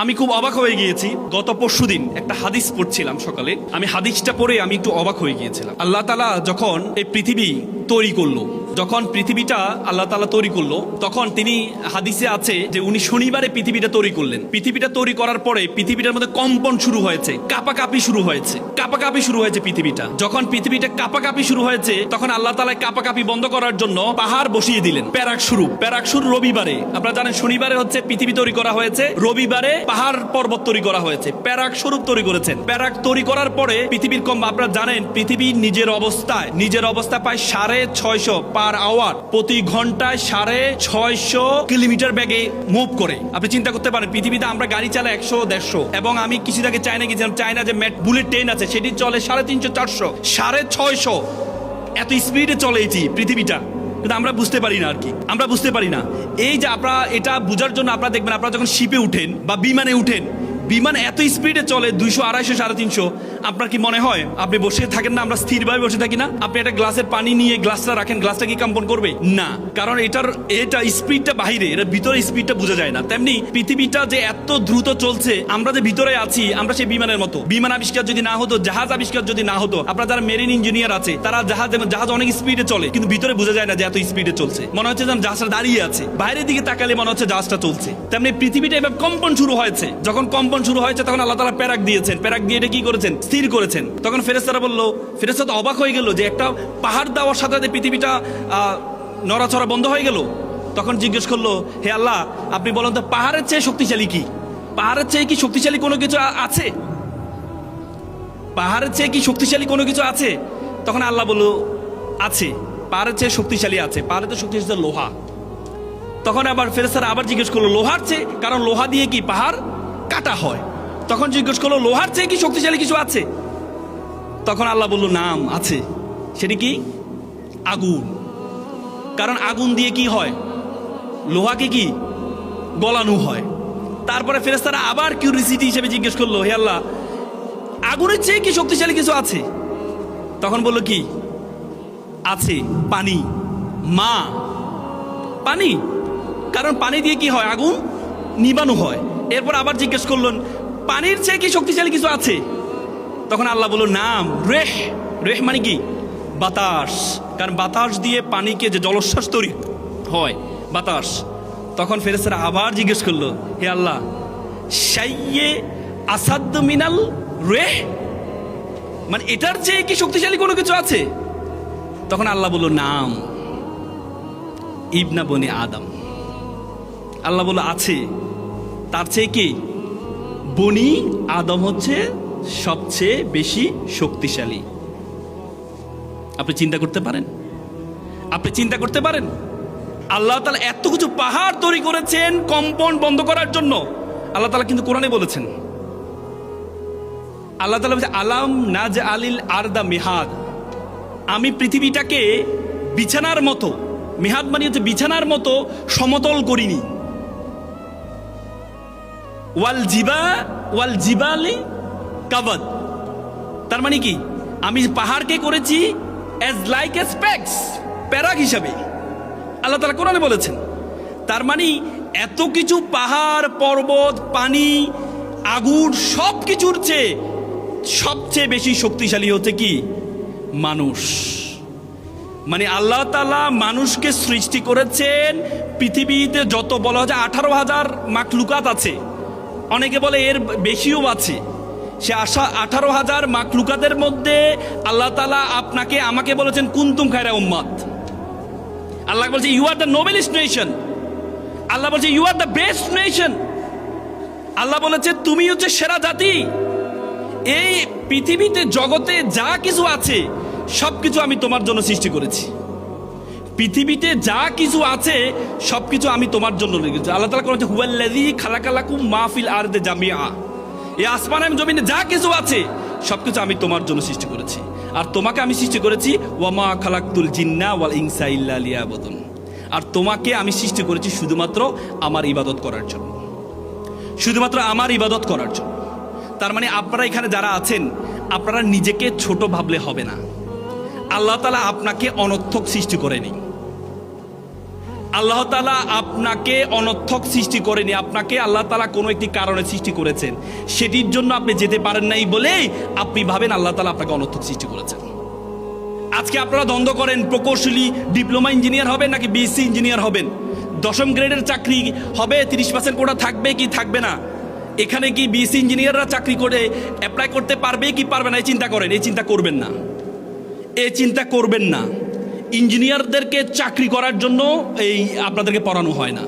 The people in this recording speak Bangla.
আমি খুব অবাক হয়ে গিয়েছি। গত পরশুদিন একটা হাদিস পড়ছিলাম সকালে, আমি হাদিসটা পড়ে আমি একটু অবাক হয়ে গিয়েছিলাম। আল্লাহ তাআলা যখন এই পৃথিবী তৈরি করলো, যখন পৃথিবীটা আল্লাহ তাআলা তৈরি করলো, তখন তিনি হাদিসে আছে যে উনি শনিবারে পৃথিবীটা তৈরি করলেন। পৃথিবীটা তৈরি করার পরে পৃথিবীটার মধ্যে কম্পন শুরু হয়েছে, কাঁপাকাঁপি শুরু হয়েছে, কাঁপাকাঁপি শুরু হয়েছে পৃথিবীটা। যখন পৃথিবীটা কাঁপাকাঁপি শুরু হয়েছে, তখন আল্লাহ তাআলা কাঁপাকাঁপি বন্ধ করার জন্য পাহাড় বসিয়ে দিলেন। প্যারাক শুরু রবিবারে। আপনারা জানেন শনিবারে হচ্ছে পৃথিবী তৈরি করা হয়েছে, রবিবারে পাহাড় পর্বত তৈরি করা হয়েছে, প্যারাক স্বরূপ তৈরি করেছেন। প্যারাক তৈরি করার পরে পৃথিবীর আপনারা জানেন পৃথিবী নিজের অবস্থায় প্রায় 650 পার আওয়ার, প্রতি ঘন্টায় 650 কিলোমিটার বেগে মুভ করে। আপনি চিন্তা করতে পারেন পৃথিবীতে আমরা গাড়ি চালাই 100-150, এবং আমি কিছুদিন আগে চায়না গেছিলাম, চায়না যে বুলেট ট্রেন আছে সেটি চলে 350-400, 650 এত স্পিডে চলে এটি পৃথিবীটা। কিন্তু আমরা বুঝতে পারি না, আর কি আমরা বুঝতে পারি না। এই যে আপনারা এটা বোঝার জন্য আপনারা দেখবেন, আপনারা যখন শিপে উঠেন বা বিমানে উঠেন, বিমান এত স্পিডে চলে 200, 250, 350। আপনার কি মনে হয় আপনি বসে থাকেন না? আমরা স্থিরভাবে বসে থাকি না? আপনি একটা গ্লাসের পানি নিয়ে গ্লাসটা রাখেন, গ্লাসটা কি কম্পন করবে? না, কারণ এটা স্পিডটা বাহিরে, এর ভিতরে স্পিডটা বোঝা যায় না। তেমনি পৃথিবীটা যে এত দ্রুত চলছে, আমরা যে ভিতরে আছি, আমরা সেই বিমানের মতো। বিমান আবিষ্কার যদি না হতো, জাহাজ আবিষ্কার যদি না হতো, আপনারা যারা মেরিন ইঞ্জিনিয়ার আছে তারা জাহাজ অনেক স্পিডে চলে, কিন্তু ভিতরে বোঝা যায় না যে এত স্পিডে চলছে। মনে হচ্ছে যেন জাহাজটা দাঁড়িয়ে আছে, বাইরের দিকে তাকালে মনে হচ্ছে জাহাজটা চলছে। তেমনি পৃথিবীটা এবার কম্পন শুরু হয়েছে। যখন কম্পন শুরু হয়েছে, তখন আল্লাহ তাআলা প্যারাক দিয়েছেন, প্যারাক দিয়ে এটা কি করেছেন? স্থির করেছেন। তখন ফেরেশতারা বললো, ফেরেশতা তো অবাক হয়ে গেল যে একটা পাহাড় দেওয়ার সাথে সাথে পৃথিবীটা নড়াচড়া বন্ধ হয়ে গেল। তখন জিজ্ঞেস করলো, হে আল্লাহ, আপনি বলেন তো পাহাড়ের চেয়ে শক্তিশালী কি? পাহাড়ের চেয়ে কি শক্তিশালী কোনো কিছু আছে? পাহাড়ের চেয়ে কি শক্তিশালী কোনো কিছু আছে? তখন আল্লাহ বলল, আছে, পাহাড়ের চেয়ে শক্তিশালী আছে। পাহাড়ের তো শক্তিশালী লোহা। তখন আবার ফেরেশতারা আবার জিজ্ঞেস করলো, লোহার চেয়ে? কারণ লোহা দিয়ে কি পাহাড় কাটা হয়। তখন জিজ্ঞেস করলো, লোহার চেয়ে কি শক্তিশালী কিছু আছে? তখন আল্লাহ বলল, নাম আছে। সেটি কি? আগুন। কারণ আগুন দিয়ে কি হয়? লোহাকে কি গলানো হয়। তারপরে ফেরেশতারা আবার কিউরিসিটি হিসেবে জিজ্ঞেস করলো, হে আল্লাহ, আগুনের চেয়ে কি শক্তিশালী কিছু আছে? তখন বলল, কি আছে? পানি। মা, পানি। কারণ পানি দিয়ে কি হয়? আগুন নিবানো হয়। এরপর আবার জিজ্ঞেস করলেন, পানির চেয়ে কি শক্তিশালী কিছু আছে? তখন আল্লাহ বলল, নাম রেহ। রেহ মানে কি? বাতাস। কারণ বাতাস দিয়ে পানিকে যে জলোচ্ছ্বাস তৈরি হয়, বাতাস। তখন ফেরেশতারা আবার জিজ্ঞেস করলো, হে আল্লাহ, শাইয়ে আসাদ মিনাল রেহ, মানে এটার চেয়ে কি শক্তিশালী কোনো কিছু আছে? তখন আল্লাহ বলল, নাম ইবনা বনি আদম। আল্লাহ বলল, আছে, তার চেয়ে কি? বনি আদম হচ্ছে সবচেয়ে বেশি শক্তিশালী। আপনি চিন্তা করতে পারেন? আপনি চিন্তা করতে পারেন আল্লাহ তাআলা এত কিছু পাহাড় তৈরি করেছেন কম্পন বন্ধ করার জন্য। আল্লাহ তাআলা কিন্তু কোরআনে বলেছেন, আল্লাহ তাআলা বলেছে, আলাম নাজ আলিল আরদা মিহাদ, আমি পৃথিবীটাকে বিছানার মতো, মিহাদ মানে হচ্ছে বিছানার মতো সমতল করিনি। ওয়াল জিবালি কাবাদ, তার মানে কি? আমি পাহাড়কে করেছি অ্যাজ লাইক এ স্পেক্স, প্যারাক হিসাবে। আল্লাহ তাআলা কোরআনে বলেছেন। তার মানে এত কিছু পাহাড় পর্বত, পানি, আগুন, সব কিছুর চেয়ে সবচেয়ে বেশি শক্তিশালী হচ্ছে কি? মানুষ। মানে আল্লাহ তাআলা মানুষকে সৃষ্টি করেছেন। পৃথিবীতে যত বলা হচ্ছে 18,000 মাখলুকাত আছে, অনেকে বলে এর বেশিও আছে। সে 18,000 মাখলুকাতের মধ্যে আল্লাহ তাআলা আপনাকে আমাকে বলেছেন, কুনতুম খায়রা উম্মাত। আল্লাহ বলছে, you are the noblest nation. আল্লাহ বলছে, you are the best nation. আল্লাহ বলেছে, তুমি হচ্ছে সেরা জাতি। এই পৃথিবীতে জগতে যা কিছু আছে সবকিছু আমি তোমার জন্য সৃষ্টি করেছি। পৃথিবীতে যা কিছু আছে সবকিছু আমি তোমার জন্য রেখেছি। আল্লাহ তাআলা বলেছে, হুয়াল্লাযী খালাকালাকুম মা ফিল আরদি জামিআ, এই আসমান এবং জমিনে যা কিছু আছে সবকিছু আমি তোমার জন্য সৃষ্টি করেছি। আর তোমাকে আমি সৃষ্টি করেছি ওয়ামা খালাকতুল জিন্না ওয়াল ইনসা ইল্লা লিয়াবুদুন, আর তোমাকে আমি সৃষ্টি করেছি শুধুমাত্র আমার ইবাদত করার জন্য, শুধুমাত্র আমার ইবাদত করার জন্য। তার মানে আপনারা এখানে যারা আছেন, আপনারা নিজেকে ছোট ভাবলে হবে না। আল্লাহ তাআলা আপনাকে অনর্থক সৃষ্টি করেনি। আল্লাহ তাআলা আপনাকে অনর্থক সৃষ্টি করেনি, আপনাকে আল্লাহ তাআলা কোনো একটি কারণে সৃষ্টি করেছেন, সেটির জন্য আপনি যেতে পারেন নাই বলে আপনি ভাবেন আল্লাহ তাআলা আপনাকে অনর্থক সৃষ্টি করেছেন। আজকে আপনারা দ্বন্দ্ব করেন প্রকৌশলী ডিপ্লোমা ইঞ্জিনিয়ার হবেন নাকি বিএসসি ইঞ্জিনিয়ার হবেন, দশম গ্রেডের চাকরি হবে, 30% কোটা থাকবে কি থাকবে না, এখানে কি বিএসসি ইঞ্জিনিয়াররা চাকরি করে অ্যাপ্লাই করতে পারবে কি পারবে না, এই চিন্তা করেন। এই চিন্তা করবেন না, এই চিন্তা করবেন না। ইঞ্জিনিয়ারদেরকে চাকরি করার জন্য এই আপনাদেরকে পড়ানো হয় না।